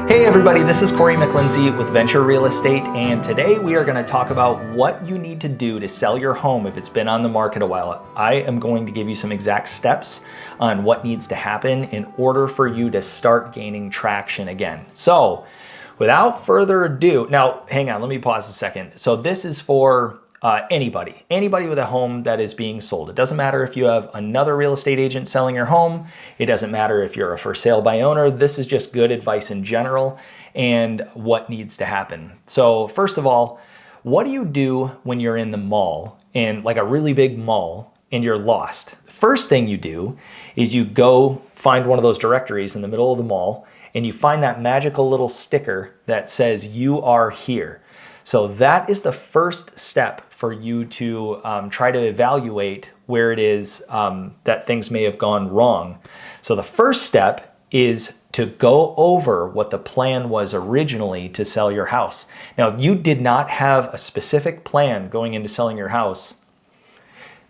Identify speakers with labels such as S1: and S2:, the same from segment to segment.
S1: Hey everybody, this is Cory McLindsay with Venture Real Estate, and today we are going to talk about what you need to do to sell your home if it's been on the market a while. I am going to give you some exact steps on what needs to happen in order for you to start gaining traction again. So without further ado, now hang on, let me pause a second. So this is for anybody with a home that is being sold. It doesn't matter if you have another real estate agent selling your home. It doesn't matter if you're a for sale by owner. This is just good advice in general and what needs to happen. So first of all, what do you do when you're in the mall, in like a really big mall, and you're lost? First thing you do is you go find one of those directories in the middle of the mall and you find that magical little sticker that says you are here. So that is the first step for you to try to evaluate where it is that things may have gone wrong. So the first step is to go over what the plan was originally to sell your house. Now, if you did not have a specific plan going into selling your house,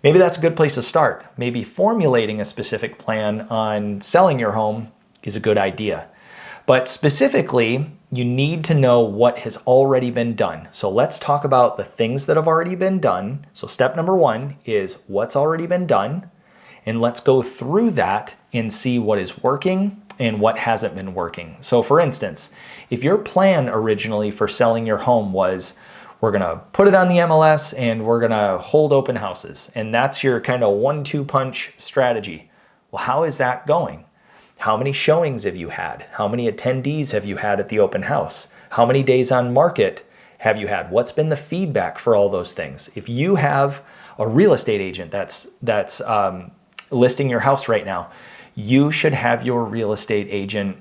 S1: maybe that's a good place to start. Maybe formulating a specific plan on selling your home is a good idea. But specifically, you need to know what has already been done. So let's talk about the things that have already been done. So step number one is what's already been done. And let's go through that and see what is working and what hasn't been working. So for instance, if your plan originally for selling your home was, we're gonna put it on the MLS and we're gonna hold open houses, and that's your kind of 1-2 punch strategy. Well, how is that going? How many showings have you had? How many attendees have you had at the open house? How many days on market have you had? What's been the feedback for all those things? If you have a real estate agent that's listing your house right now, you should have your real estate agent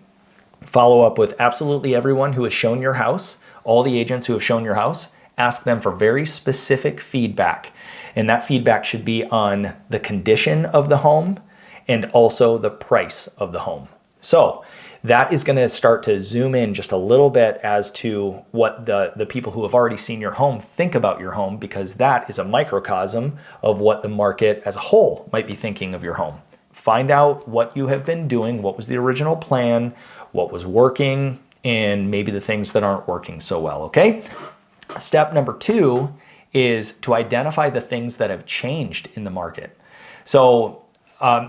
S1: follow up with absolutely everyone who has shown your house, all the agents who have shown your house, ask them for very specific feedback. And that feedback should be on the condition of the home and also the price of the home. So that is going to start to zoom in just a little bit as to what the people who have already seen your home think about your home, because that is a microcosm of what the market as a whole might be thinking of your home. Find out what you have been doing, what was the original plan, what was working, and maybe the things that aren't working so well, okay? Step number two is to identify the things that have changed in the market. So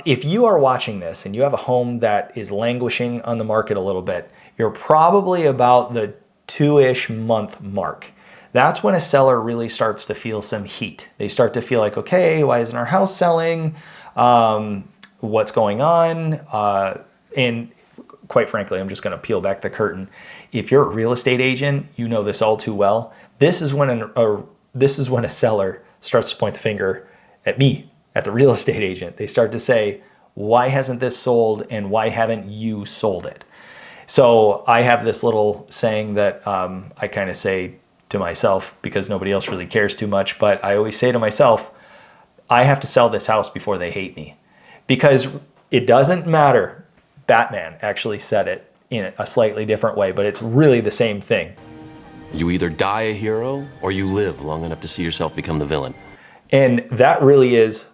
S1: if you are watching this and you have a home that is languishing on the market a little bit, you're probably about the 2-ish month mark. That's when a seller really starts to feel some heat. They start to feel like, okay, why isn't our house selling? What's going on? And quite frankly, I'm just going to peel back the curtain. If you're a real estate agent, you know this all too well. This is when a seller starts to point the finger at me, at the real estate agent. They start to say, why hasn't this sold and why haven't you sold it? So I have this little saying that I kind of say to myself because nobody else really cares too much, but I always say to myself, I have to sell this house before they hate me. Because it doesn't matter. Batman actually said it in a slightly different way, but it's really the same thing.
S2: You either die a hero or you live long enough to see yourself become the villain.
S1: And that really is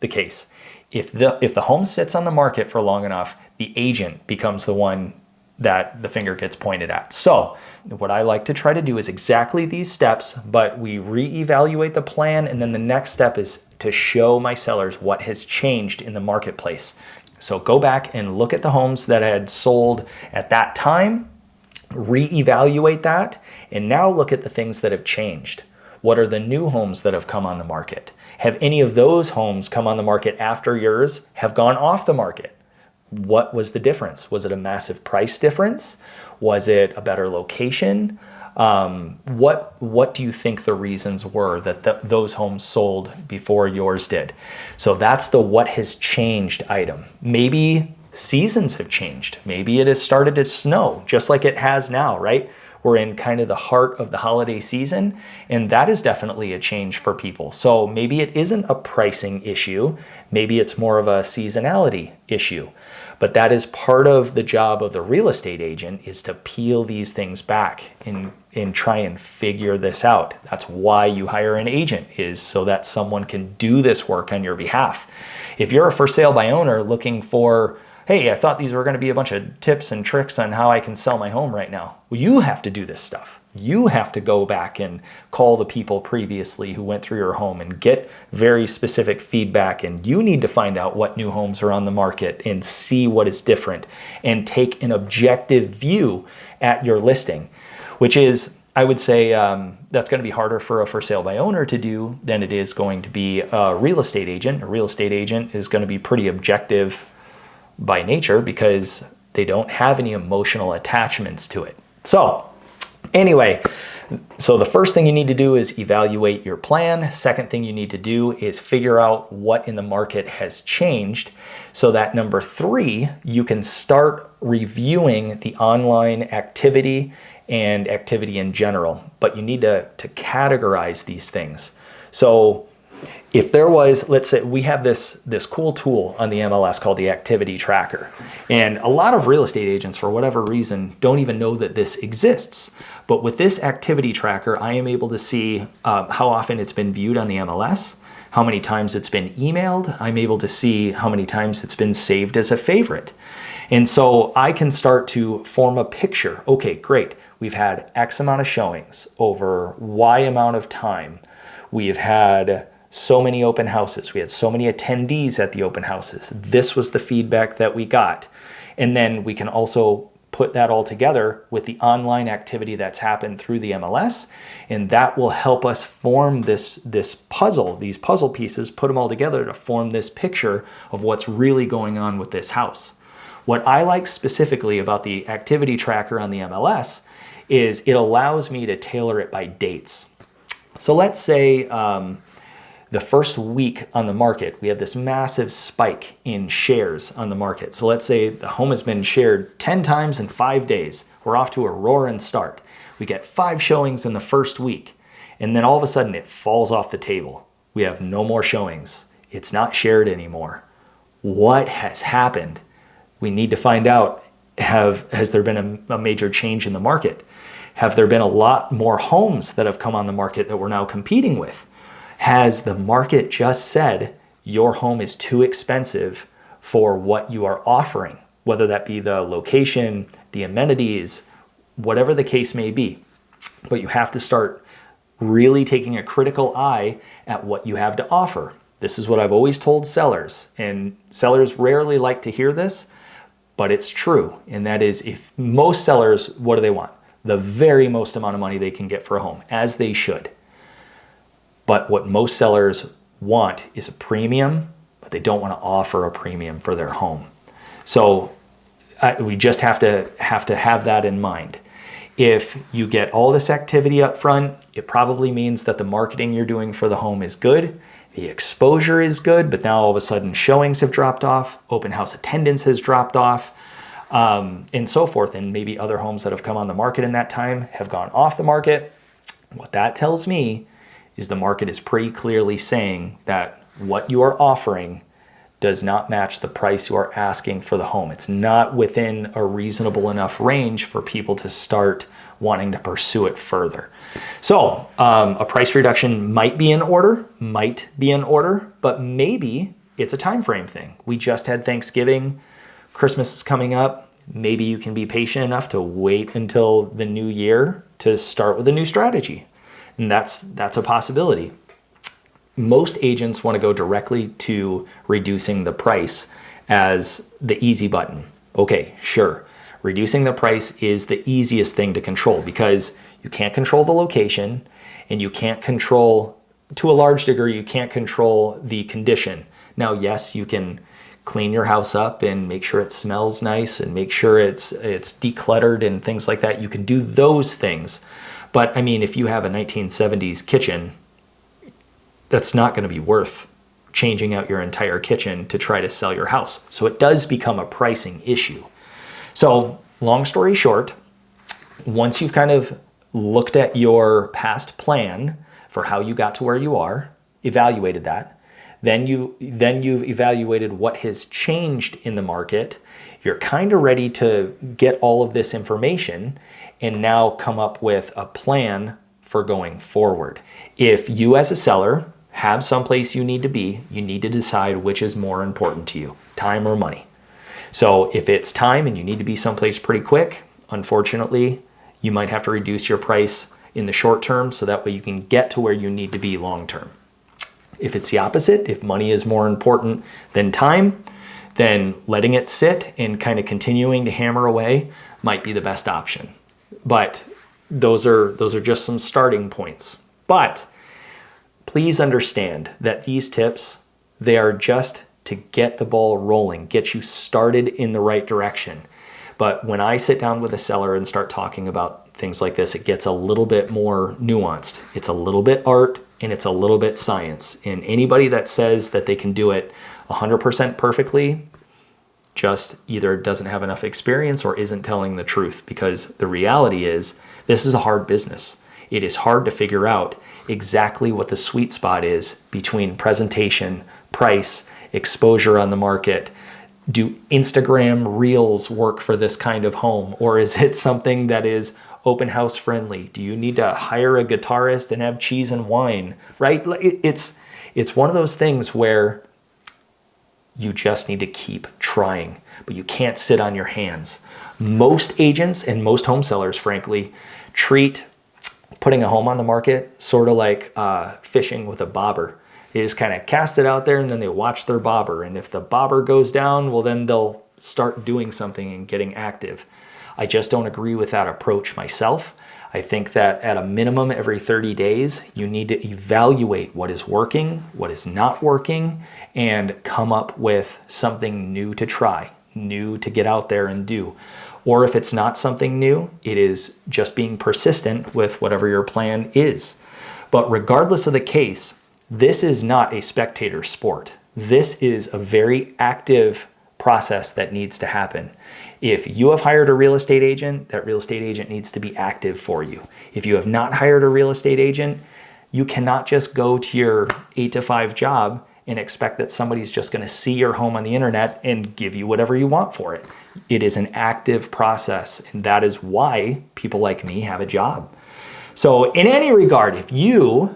S1: the case. If the home sits on the market for long enough, the agent becomes the one that the finger gets pointed at. So what I like to try to do is exactly these steps, but we reevaluate the plan, and then the next step is to show my sellers what has changed in the marketplace. So go back and look at the homes that had sold at that time, reevaluate that, and now look at the things that have changed. What are the new homes that have come on the market? Have any of those homes come on the market after yours have gone off the market? What was the difference? Was it a massive price difference? Was it a better location? What do you think the reasons were that those homes sold before yours did? So that's the what has changed item. Maybe seasons have changed. Maybe it has started to snow just like it has now, right? We're in kind of the heart of the holiday season, and that is definitely a change for people. So maybe it isn't a pricing issue. Maybe it's more of a seasonality issue. But that is part of the job of the real estate agent, is to peel these things back and try and figure this out. That's why you hire an agent, is so that someone can do this work on your behalf. If you're a for sale by owner looking for hey, I thought these were going to be a bunch of tips and tricks on how I can sell my home right now. Well, you have to do this stuff. You have to go back and call the people previously who went through your home and get very specific feedback. And you need to find out what new homes are on the market and see what is different and take an objective view at your listing, which is, I would say, that's going to be harder for a for sale by owner to do than it is going to be a real estate agent. A real estate agent is going to be pretty objective by nature because they don't have any emotional attachments to it. So anyway, so the first thing you need to do is evaluate your plan. Second thing you need to do is figure out what in the market has changed so that number 3, you can start reviewing the online activity and activity in general. But you need to categorize these things. So if there was, let's say we have this cool tool on the MLS called the activity tracker. And a lot of real estate agents, for whatever reason, don't even know that this exists. But with this activity tracker, I am able to see how often it's been viewed on the MLS, how many times it's been emailed. I'm able to see how many times it's been saved as a favorite. And so I can start to form a picture. Okay, great. We've had X amount of showings over Y amount of time. We've had so many open houses. We had so many attendees at the open houses. This was the feedback that we got. And then we can also put that all together with the online activity that's happened through the MLS. And that will help us form this puzzle, these puzzle pieces, put them all together to form this picture of what's really going on with this house. What I like specifically about the activity tracker on the MLS is it allows me to tailor it by dates. So let's say the first week on the market, we have this massive spike in shares on the market. So let's say the home has been shared 10 times in 5 days. We're off to a roaring start. We get 5 showings in the first week, and then all of a sudden it falls off the table. We have no more showings. It's not shared anymore. What has happened? We need to find out, has there been a major change in the market? Have there been a lot more homes that have come on the market that we're now competing with? Has the market just said your home is too expensive for what you are offering, whether that be the location, the amenities, whatever the case may be? But you have to start really taking a critical eye at what you have to offer. This is what I've always told sellers, and sellers rarely like to hear this, but it's true. And that is, if most sellers, what do they want? The very most amount of money they can get for a home, as they should. But what most sellers want is a premium, but they don't want to offer a premium for their home. So we just have to have that in mind. If you get all this activity up front, it probably means that the marketing you're doing for the home is good, the exposure is good, but now all of a sudden showings have dropped off, open house attendance has dropped off, and so forth. And maybe other homes that have come on the market in that time have gone off the market. What that tells me is the market is pretty clearly saying that what you are offering does not match the price you are asking for the home. It's not within a reasonable enough range for people to start wanting to pursue it further. So a price reduction might be in order, but maybe it's a time frame thing. We just had Thanksgiving, Christmas is coming up. Maybe you can be patient enough to wait until the new year to start with a new strategy. And that's a possibility. Most agents want to go directly to reducing the price as the easy button. Okay, sure. Reducing the price is the easiest thing to control because you can't control the location and you can't control, to a large degree, you can't control the condition. Now, yes, you can clean your house up and make sure it smells nice and make sure it's decluttered and things like that. You can do those things. But I mean, if you have a 1970s kitchen, that's not going to be worth changing out your entire kitchen to try to sell your house. So it does become a pricing issue. So long story short, once you've kind of looked at your past plan for how you got to where you are, evaluated that, then you've evaluated what has changed in the market, you're kind of ready to get all of this information and now come up with a plan for going forward. If you as a seller have someplace you need to be, you need to decide which is more important to you, time or money. So if it's time and you need to be someplace pretty quick, unfortunately, you might have to reduce your price in the short term so that way you can get to where you need to be long term. If it's the opposite, if money is more important than time, then letting it sit and kind of continuing to hammer away might be the best option. But those are just some starting points. But please understand that these tips, they are just to get the ball rolling, get you started in the right direction. But when I sit down with a seller and start talking about things like this, it gets a little bit more nuanced. It's a little bit art and it's a little bit science. And anybody that says that they can do it 100% perfectly just either doesn't have enough experience or isn't telling the truth, because the reality is this is a hard business. It is hard to figure out exactly what the sweet spot is between presentation, price, exposure on the market. Do Instagram Reels work for this kind of home? Or is it something that is open house friendly? Do you need to hire a guitarist and have cheese and wine, right? It's one of those things where you just need to keep trying, but you can't sit on your hands. Most agents and most home sellers, frankly, treat putting a home on the market sort of like fishing with a bobber. They just kind of cast it out there and then they watch their bobber. And if the bobber goes down, well, then they'll start doing something and getting active. I just don't agree with that approach myself. I think that at a minimum every 30 days, you need to evaluate what is working, what is not working, and come up with something new to try, new to get out there and do. Or if it's not something new, it is just being persistent with whatever your plan is. But regardless of the case, this is not a spectator sport. This is a very active process that needs to happen. If you have hired a real estate agent, that real estate agent needs to be active for you. If you have not hired a real estate agent, you cannot just go to your 8 to 5 job and expect that somebody's just going to see your home on the internet and give you whatever you want for it. It is an active process, and that is why people like me have a job. So in any regard, if you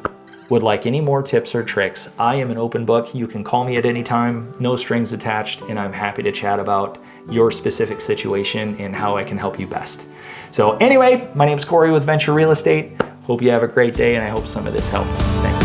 S1: would like any more tips or tricks, I am an open book. You can call me at any time, no strings attached, and I'm happy to chat about your specific situation and how I can help you best. So anyway, my name's Cory with Venture Real Estate. Hope you have a great day, and I hope some of this helped. Thanks.